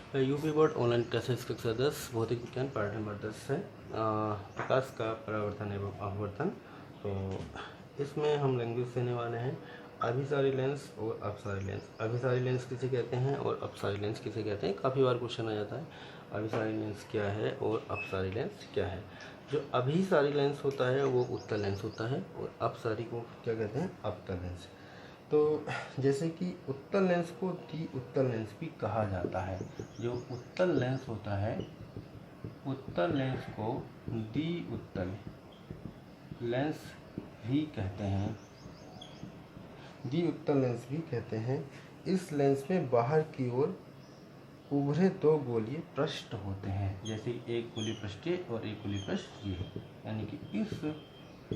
UP board online classes कक्षा 10 भौतिक विज्ञान पाठ नंबर 10 है प्रकाश का परावर्तन एवं अपवर्तन। तो इसमें हम लैंग्वेज देने वाले हैं अभिसारी लेंस और अपसारी लेंस। अभिसारी लेंस किसे कहते हैं और अपसारी लेंस किसे कहते हैं, काफ़ी बार क्वेश्चन आ जाता है अभिसारी लेंस क्या है और अपसारी लेंस क्या है। जो अभिसारी लेंस होता है वो उत्तल लेंस होता है और अपसारी को क्या कहते हैं, अवतल लेंस। तो जैसे कि उत्तल लेंस को द्वि उत्तल लेंस भी कहा जाता है। जो उत्तल लेंस होता है, उत्तल लेंस को द्वि उत्तल लेंस भी कहते हैं, द्वि उत्तल लेंस भी कहते हैं। इस लेंस में बाहर की ओर उभरे दो गोलीय पृष्ठ होते हैं, जैसे एक गोलीय पृष्ठीय और एक गोलीय पृष्ठीय। यानी कि इस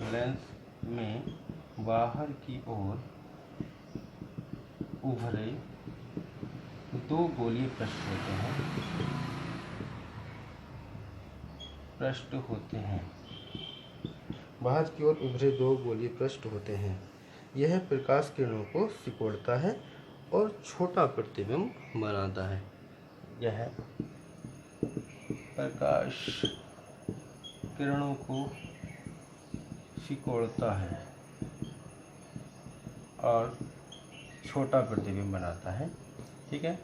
लेंस में बाहर की ओर उभरे दो गोलीय पृष्ठ होते हैं, बाहर की ओर उभरे दो गोलीय पृष्ठ होते हैं। यह प्रकाश किरणों को सिकोड़ता है और छोटा प्रतिबिंब बनाता है। यह प्रकाश किरणों को सिकोड़ता है और छोटा प्रतिबिंब बनाता है। ठीक है,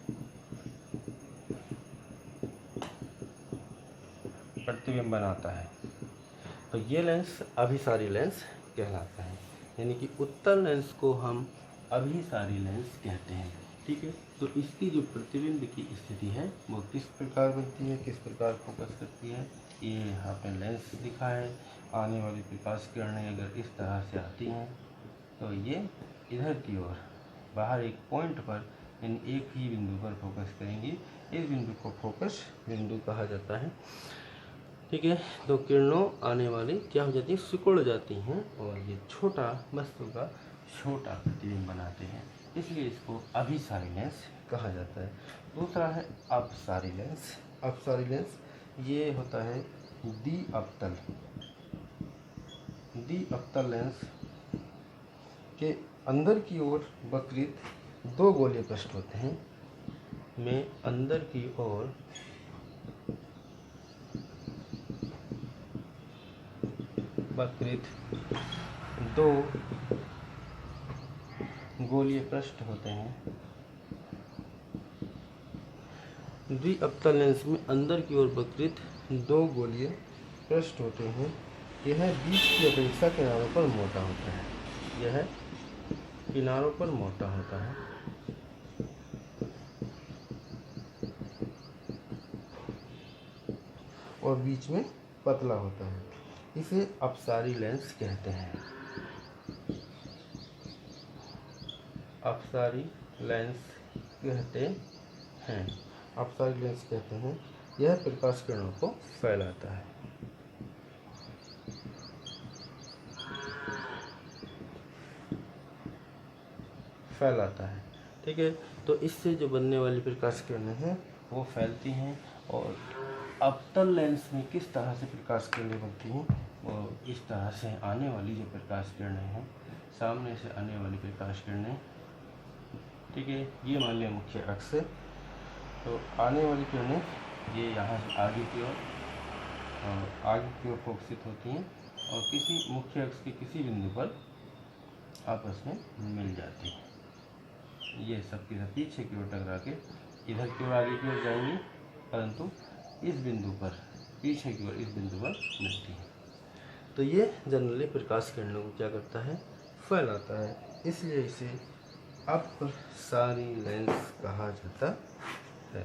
प्रतिबिंब बनाता है। तो ये लेंस अभिसारी लेंस कहलाता है, यानी कि उत्तल लेंस को हम अभिसारी लेंस कहते हैं। ठीक है, तो इसकी जो प्रतिबिंब की स्थिति है वो किस प्रकार बनती है, किस प्रकार फोकस करती है, ये यहाँ पे लेंस दिखा है। आने वाली प्रकाश किरणें अगर इस तरह से आती हैं तो ये इधर की ओर बाहर एक पॉइंट पर यानी एक ही बिंदु पर फोकस करेंगी। इस बिंदु को फोकस बिंदु कहा जाता है। ठीक है, तो किरणों आने वाली क्या हो जाती है, सिकुड़ जाती हैं और ये छोटा वस्तु का छोटा प्रतिबिंब बनाते हैं, इसलिए इसको अभिसारी लेंस कहा जाता है। दूसरा है अपसारी लेंस। अपसारी लेंस ये होता है द्वि अवतल। द्वि अवतल लेंस के अंदर की ओर वक्रित दो गोलीय पृष्ठ होते हैं, में अंदर की ओर वक्रित दो गोलीय पृष्ठ होते हैं। द्वि अवतल लेंस में अंदर की ओर वक्रित दो गोलीय पृष्ठ होते हैं। यह बीच की अपेक्षा किनारों पर मोटा होता है। यह किनारों पर मोटा होता है और बीच में पतला होता है। इसे अपसारी लेंस कहते हैं। अपसारी लेंस कहते हैं। अपसारी लेंस कहते हैं। यह प्रकाश किरणों को फैलाता है। ठीक है, तो इससे जो बनने वाली प्रकाश किरणें हैं वो फैलती हैं। और अवतल लेंस में किस तरह से प्रकाश किरणें बनती हैं, वो इस तरह से आने वाली जो प्रकाश किरणें हैं, सामने से आने वाली प्रकाश किरणें, ठीक है, ये मान लिया मुख्य अक्ष से। तो आने वाली किरणें ये यहाँ से आगे की ओर फोकसित होती हैं और किसी मुख्य अक्ष के किसी बिंदु पर आपस में मिल जाती हैं। ये सब की सब पीछे की ओर टकरा के इधर की ओर आगे की ओर जाएंगी, परंतु इस बिंदु पर पीछे की ओर इस बिंदु पर मिलती है। तो ये जनरली प्रकाश किरणों को क्या करता है, फैलाता है। इसलिए इसे अपसारी लेंस कहा जाता है।